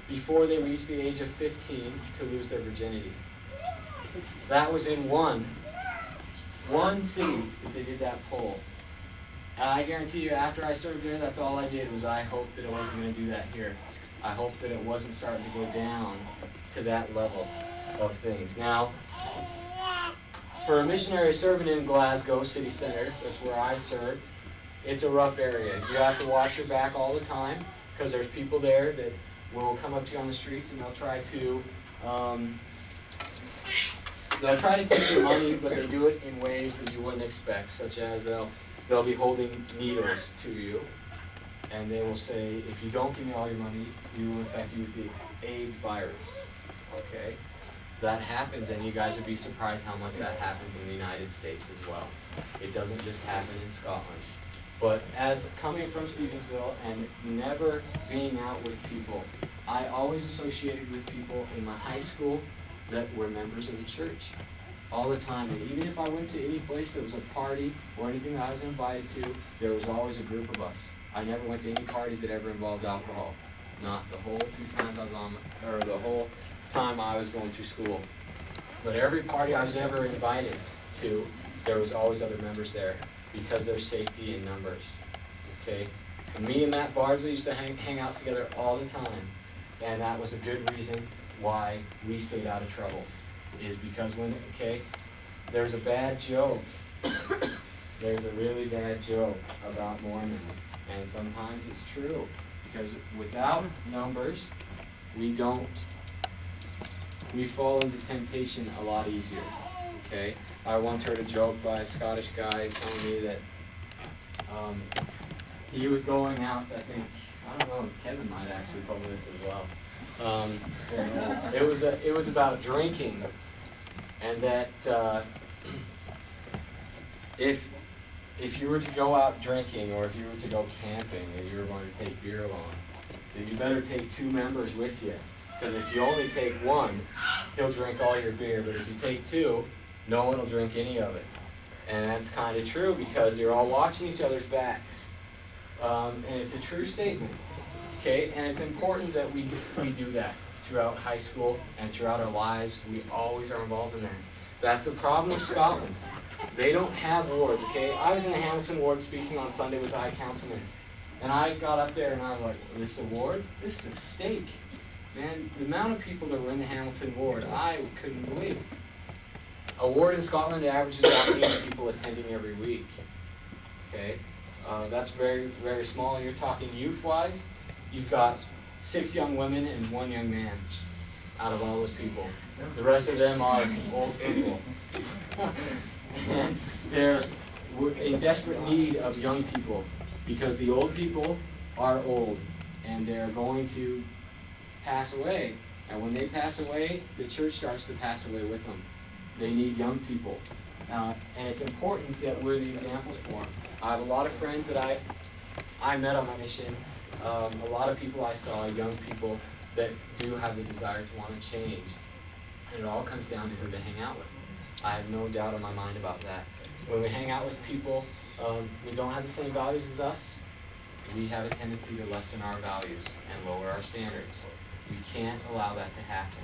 before they reached the age of 15 to lose their virginity. That was in one city that they did that poll. And I guarantee you, after I served there, that's all I did was I hoped that it wasn't going to do that here. I hoped that it wasn't starting to go down to that level of things. Now, for a missionary serving in Glasgow city center, that's where I served, it's a rough area. You have to watch your back all the time because there's people there that will come up to you on the streets and they'll try to take your money, but they do it in ways that you wouldn't expect, such as they'll be holding needles to you, and they will say, if you don't give me all your money, we will infect you with the AIDS virus. Okay? That happens, and you guys would be surprised how much that happens in the United States as well. It doesn't just happen in Scotland. But as coming from Stevensville and never being out with people, I always associated with people in my high school that were members of the church all the time. And even if I went to any place that was a party or anything that I was invited to, there was always a group of us. I never went to any parties that ever involved alcohol. Not the whole 2 times I was on, or the whole time I was going through school. But every party I was ever invited to, there was always other members there because there's safety in numbers. Okay? And me and Matt Bardsley used to hang out together all the time. And that was a good reason why we stayed out of trouble. Is because when, okay, there's a bad joke. There's a really bad joke about Mormons. And sometimes it's true. Because without numbers, we fall into temptation a lot easier. Okay? I once heard a joke by a Scottish guy telling me that he was going out, I think, I don't know, Kevin might actually told me this as well. It was about drinking, and that if you were to go out drinking, or if you were to go camping, and you were going to take beer along, then you better take 2 members with you. Because if you only take one, he'll drink all your beer. But if you take 2, no one will drink any of it. And that's kind of true because you're all watching each other's backs. And it's a true statement. Okay? And it's important that we do that throughout high school and throughout our lives. We always are involved in that. That's the problem with Scotland. They don't have wards, okay? I was in the Hamilton ward speaking on Sunday with the High Councilman. And I got up there and I was like, this is a ward? This is a stake. Man, the amount of people that were in the Hamilton ward, I couldn't believe. A ward in Scotland averages about 8 people attending every week. Okay? That's very, very small. You're talking youth-wise, you've got 6 young women and 1 young man out of all those people. The rest of them are old people. And they're in desperate need of young people because the old people are old and they're going to pass away. And when they pass away, the church starts to pass away with them. They need young people. And it's important that we're the examples for them. I have a lot of friends that I met on my mission. A lot of people I saw, young people, that do have the desire to want to change. And it all comes down to who they hang out with. I have no doubt in my mind about that. When we hang out with people who don't have the same values as us, we have a tendency to lessen our values and lower our standards. We can't allow that to happen.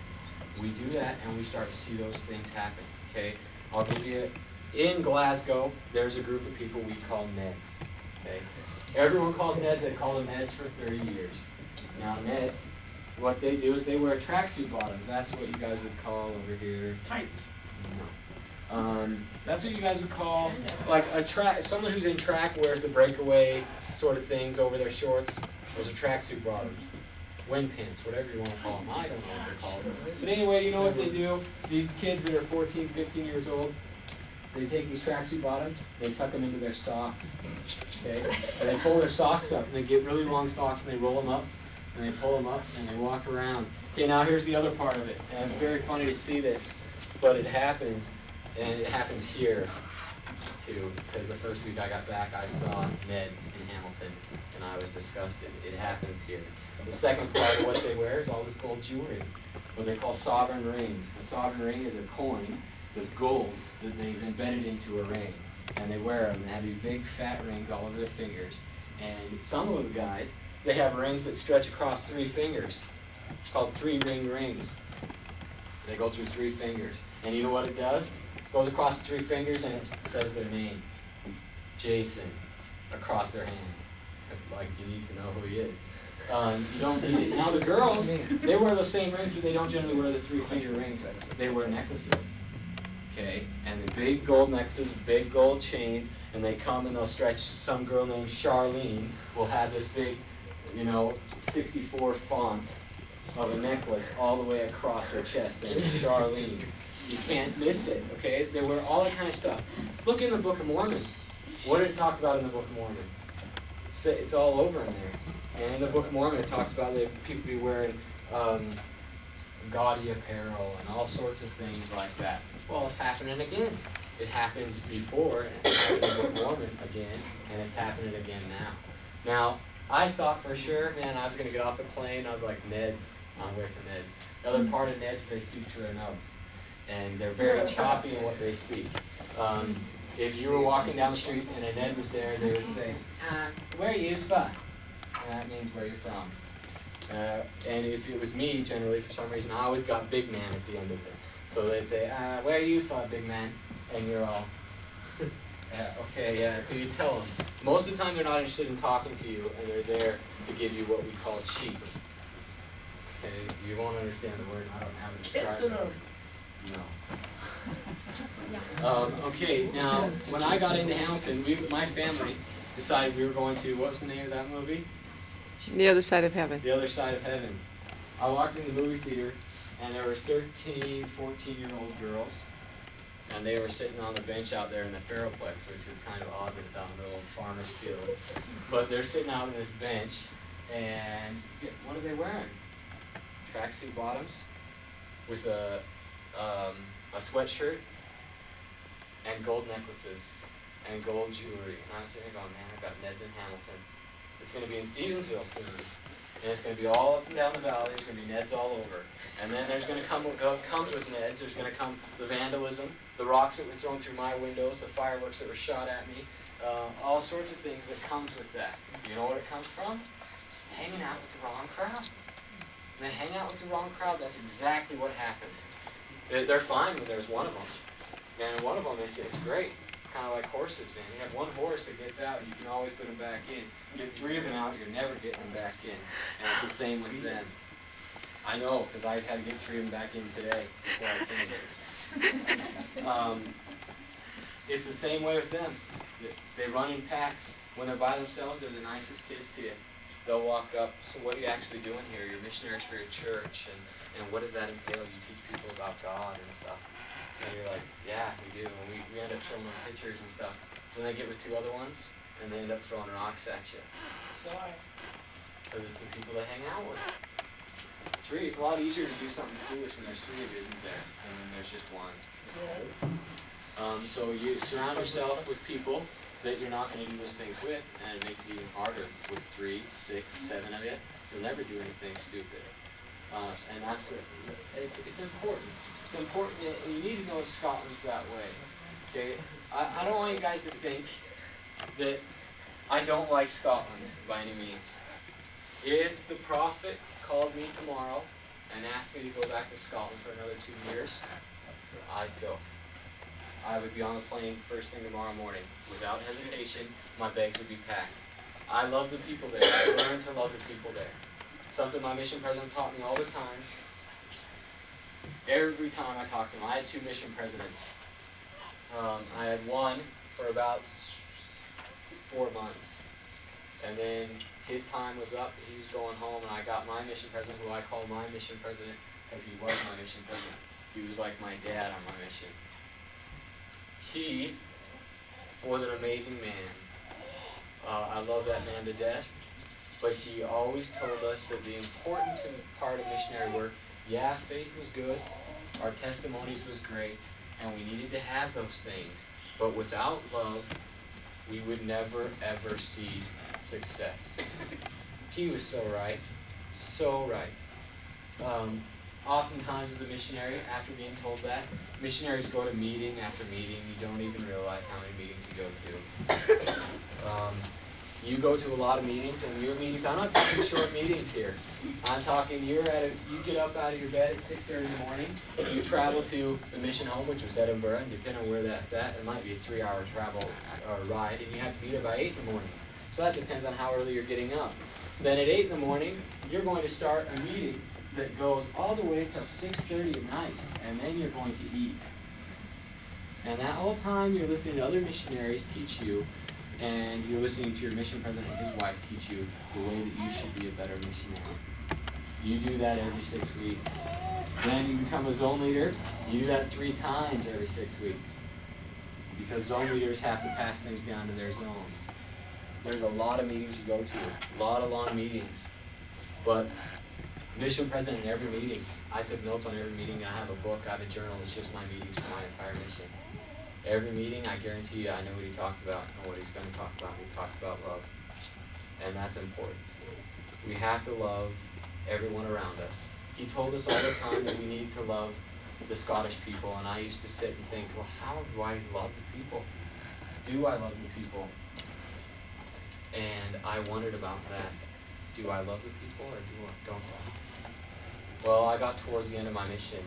We do that and we start to see those things happen. Okay? I'll give you, in Glasgow, there's a group of people we call Neds. Okay? Everyone calls Neds, they call them Neds for 30 years. Now Neds, what they do is they wear tracksuit bottoms. That's what you guys would call over here tights. No. That's what you guys would call, like someone who's in track wears the breakaway sort of things over their shorts. Those are tracksuit bottoms. Wind pants, whatever you want to call them. I don't know what they're called. But anyway, you know what they do? These kids that are 14, 15 years old, they take these tracksuit bottoms, they tuck them into their socks. Okay? And they pull their socks up, and they get really long socks, and they roll them up, and they pull them up, and they walk around. Okay, now here's the other part of it. And it's very funny to see this, but it happens, and it happens here, too. Because the first week I got back, I saw Neds in Hamilton, and I was disgusted. It happens here. The second part of what they wear is all this gold jewelry, what they call sovereign rings. A sovereign ring is a coin that's gold that they've embedded into a ring. And they wear them. They have these big fat rings all over their fingers. And some of the guys, they have rings that stretch across 3 fingers. It's called 3-ring rings. They go through 3 fingers. And you know what it does? It goes across the 3 fingers and it says their name. Jason, across their hand. Like, you need to know who he is. You don't need it. Now the girls, they wear those same rings, but they don't generally wear the 3-finger rings. They wear necklaces. Okay? And the big gold necklaces, big gold chains, and they come and they'll stretch. Some girl named Charlene will have this big, 64 font of a necklace all the way across her chest saying Charlene. You can't miss it, okay? They wear all that kind of stuff. Look in the Book of Mormon. What did it talk about in the Book of Mormon? It's all over in there. And in the Book of Mormon, it talks about that people be wearing gaudy apparel and all sorts of things like that. Well, it's happening again. It happened before, and it happened in the Book of Mormon again, and it's happening again now. Now, I thought for sure, man, I was going to get off the plane. I was like, Neds, I'm away from Neds. The other part of Neds, they speak through their nose. And they're very choppy in what they speak. If you were walking down the street and a Ned was there, they would say, where are you from? And that means where you're from. And if it was me, generally, for some reason, I always got big man at the end of it. So they'd say, where are you from, big man? And you're all, yeah, okay, yeah. So you tell them. Most of the time they're not interested in talking to you, and they're there to give you what we call cheek. Okay, you won't understand the word. I don't have it described. No. Okay, now, when I got into Hamilton, my family decided we were going to, what was the name of that movie? The Other Side of Heaven. The Other Side of Heaven. I walked in the movie theater, and there was 13, 14-year-old girls, and they were sitting on the bench out there in the Ferroplex, which is kind of odd that it's out in the middle of farmer's field. But they're sitting out on this bench, and what are they wearing? Tracksuit bottoms with a sweatshirt and gold necklaces and gold jewelry. And I'm sitting there going, man, I've got Ned's in Hamilton. It's going to be in Stevensville soon. And it's going to be all up and down the valley. There's going to be Neds all over. And then there's going to come what comes with Neds. There's going to come the vandalism, the rocks that were thrown through my windows, the fireworks that were shot at me, all sorts of things that comes with that. You know what it comes from? Hanging out with the wrong crowd. When they hang out with the wrong crowd, that's exactly what happened. They're fine when there's one of them. And one of them, it's great. It's kind of like horses, man. You have one horse that gets out, you can always put them back in. Get 3 of them out, you're never getting them back in. And it's the same with them. I know, because I had to get 3 of them back in today before I finished. It's the same way with them. They run in packs. When they're by themselves, they're the nicest kids to you. They'll walk up, so what are you actually doing here? You're missionaries for your church, and what does that entail? You teach people about God and stuff. And you're like, yeah, we do. And we end up showing them pictures and stuff. Then they get with 2 other ones, and they end up throwing rocks at you. Because it's the people they hang out with. 3, it's a lot easier to do something foolish when there's 3 of you, isn't there? And when there's just 1. So you surround yourself with people that you're not going to do those things with, and it makes it even harder with 3, 6, 7 of you. You'll never do anything stupid. And that's it's important. It's important that you need to know Scotland's that way. Okay, I don't want you guys to think that I don't like Scotland by any means. If the prophet called me tomorrow and asked me to go back to Scotland for another 2 years, I'd go. I would be on the plane first thing tomorrow morning. Without hesitation, my bags would be packed. I love the people there. I learned to love the people there. Something my mission president taught me all the time. Every time I talked to him, I had 2 mission presidents. I had one for about 4 months. And then his time was up, he was going home, and I got my mission president, who I call my mission president, because he was my mission president. He was like my dad on my mission. He was an amazing man. I love that man to death. But he always told us that the important part of missionary work, yeah, faith was good, our testimonies was great, and we needed to have those things. But without love, we would never, ever see success. He was so right. So right. Oftentimes as a missionary, after being told that, missionaries go to meeting after meeting. You don't even realize how many meetings you go to. You go to a lot of meetings, and your meetings, I'm not talking short meetings here. I'm talking, you get up out of your bed at 6:30 in the morning, you travel to the mission home, which was Edinburgh, and depending on where that's at, it might be a 3-hour travel or ride, and you have to be there by 8 in the morning. So that depends on how early you're getting up. Then at 8 in the morning, you're going to start a meeting that goes all the way till 6:30 at night, and then you're going to eat. And that whole time you're listening to other missionaries teach you, and you're listening to your mission president and his wife teach you the way that you should be a better missionary. You do that every 6 weeks. Then you become a zone leader. You do that 3 times every 6 weeks. Because zone leaders have to pass things down to their zones. There's a lot of meetings you go to, a lot of long meetings. But mission president in every meeting, I took notes on every meeting. I have a book, I have a journal. It's just my meetings for my entire mission. Every meeting, I guarantee you, I know what he talked about, I know what he's going to talk about. He talked about love. And that's important. We have to love everyone around us. He told us all the time that we need to love the Scottish people, and I used to sit and think, well, how do I love the people? Do I love the people? And I wondered about that. Do I love the people, or don't I? Well, I got towards the end of my mission,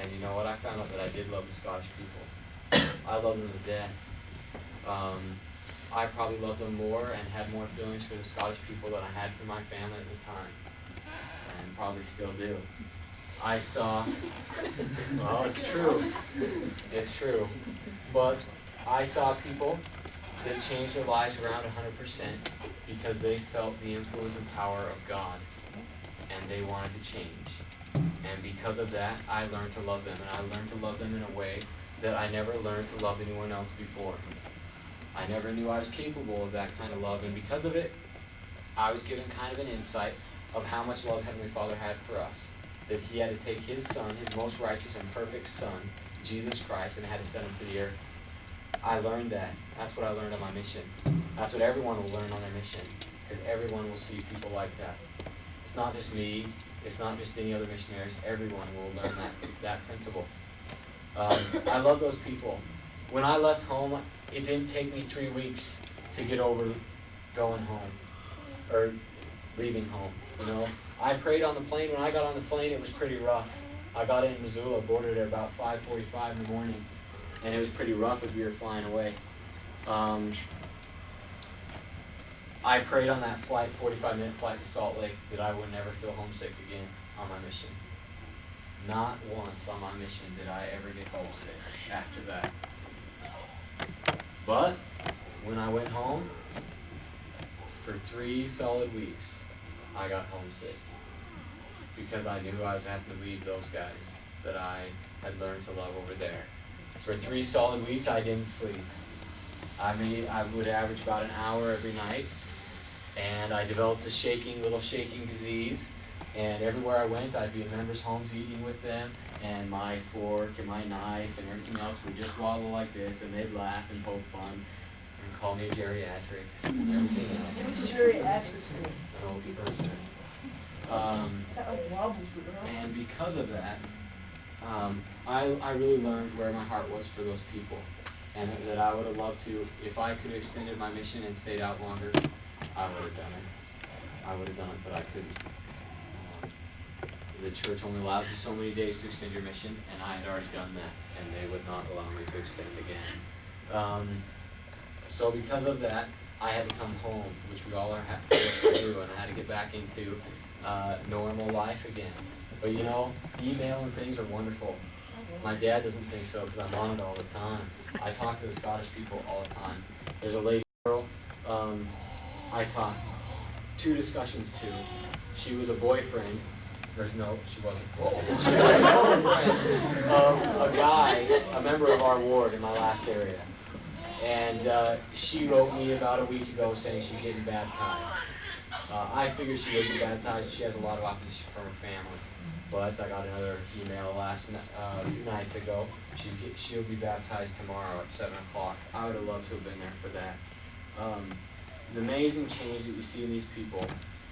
And you know what? I found out that I did love the Scottish people. I loved them to death. I probably loved them more and had more feelings for the Scottish people than I had for my family at the time. And probably still do. I saw, well, it's true. It's true. But I saw people that changed their lives around 100% because they felt the influence and power of God. And they wanted to change. And because of that, I learned to love them. And I learned to love them in a way that I never learned to love anyone else before. I never knew I was capable of that kind of love. And because of it, I was given kind of an insight of how much love Heavenly Father had for us. That He had to take His Son, His most righteous and perfect Son, Jesus Christ, and had to send Him to the earth. I learned that. That's what I learned on my mission. That's what everyone will learn on their mission. Because everyone will see people like that. It's not just me. It's not just any other missionaries. Everyone will learn that principle. I love those people. When I left home, it didn't take me 3 weeks to get over going home. Or leaving home, you know. I prayed on the plane. When I got on the plane, it was pretty rough. I got in Missoula, boarded at about 5:45 in the morning, and it was pretty rough as we were flying away. I prayed on that flight, 45-minute flight to Salt Lake, that I would never feel homesick again on my mission. Not once on my mission did I ever get homesick after that. But when I went home, for 3 solid weeks, I got homesick because I knew I was having to leave those guys that I had learned to love over there. For 3 solid weeks, I didn't sleep. I would average about an hour every night, and I developed a little shaking disease. And everywhere I went, I'd be in members' homes eating with them, and my fork and my knife and everything else would just wobble like this, and they'd laugh and poke fun and call me geriatrics and everything else. Geriatrics. An old person. And because of that, I really learned where my heart was for those people, and that I would have loved to, if I could have extended my mission and stayed out longer, I would have done it. I would have done it, but I couldn't. The church only allows you so many days to extend your mission, and I had already done that, and they would not allow me to extend again. So because of that, I had to come home, which we all are forced to do, and I had to get back into normal life again. But you know, email and things are wonderful. My dad doesn't think so because I'm on it all the time. I talk to the Scottish people all the time. There's a lady girl I taught 2 discussions to. She was a boyfriend. Or no, she wasn't. She was a girlfriend of a guy, a member of our ward in my last area. And she wrote me about a week ago saying she's getting baptized. I figured she would be baptized. She has a lot of opposition from her family. But I got another email 2 nights ago. She'll be baptized tomorrow at 7 o'clock. I would have loved to have been there for that. The amazing change that you see in these people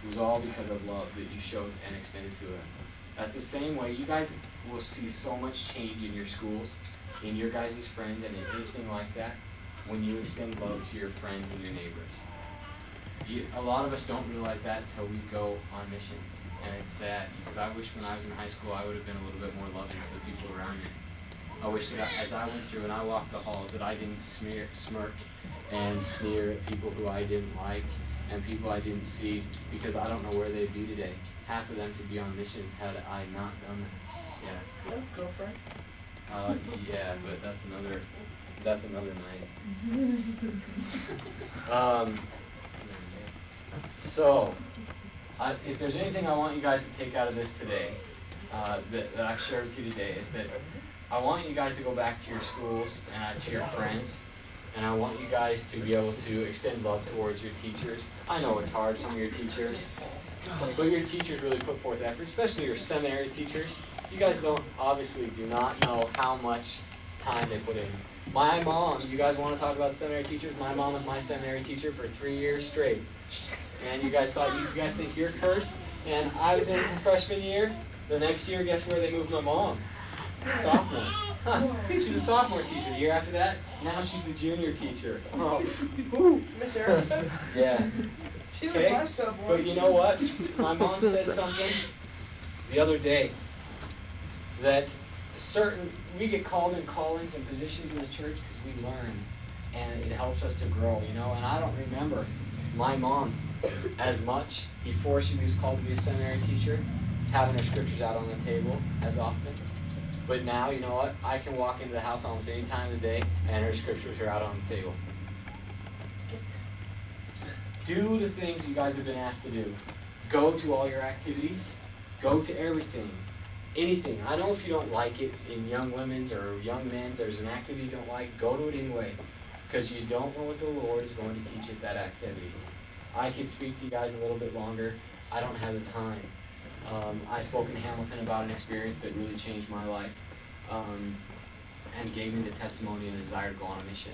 was all because of love that you showed and extended to them. That's the same way you guys will see so much change in your schools, in your guys' friends, and in anything like that when you extend love to your friends and your neighbors. A lot of us don't realize that until we go on missions, and it's sad because I wish when I was in high school I would have been a little bit more loving to the people around me. I wish that as I went through and I walked the halls that I didn't smirk and sneer at people who I didn't like and people I didn't see, because I don't know where they'd be today. Half of them could be on missions had I not done that. Yeah. Girlfriend? Yeah, but that's another night. So, if there's anything I want you guys to take out of this today, that I've shared with you today, is that I want you guys to go back to your schools and to your friends, and I want you guys to be able to extend love towards your teachers. I know it's hard, some of your teachers, but your teachers really put forth effort, especially your seminary teachers. You guys do not know how much time they put in. My mom, you guys want to talk about seminary teachers? My mom was my seminary teacher for 3 years straight. And you guys think you're cursed? And I was in freshman year. The next year, guess where they moved my mom? Sophomore. Huh. She's a sophomore teacher. The year after that, now she's the junior teacher. Oh. Miss Erickson? Yeah. She was Okay. my sub once. But you know what? My mom said something the other day that we get called in callings and positions in the church because we learn, and it helps us to grow, you know. And I don't remember my mom as much before she was called to be a seminary teacher, having her scriptures out on the table as often. But now, you know what? I can walk into the house almost any time of the day, and her scriptures are out on the table. Do the things you guys have been asked to do. Go to all your activities. Go to everything. Anything. I know if you don't like it in young women's or young men's, there's an activity you don't like, go to it anyway. Because you don't know what the Lord is going to teach at that activity. I could speak to you guys a little bit longer. I don't have the time. I spoke in Hamilton about an experience that really changed my life and gave me the testimony and desire to go on a mission.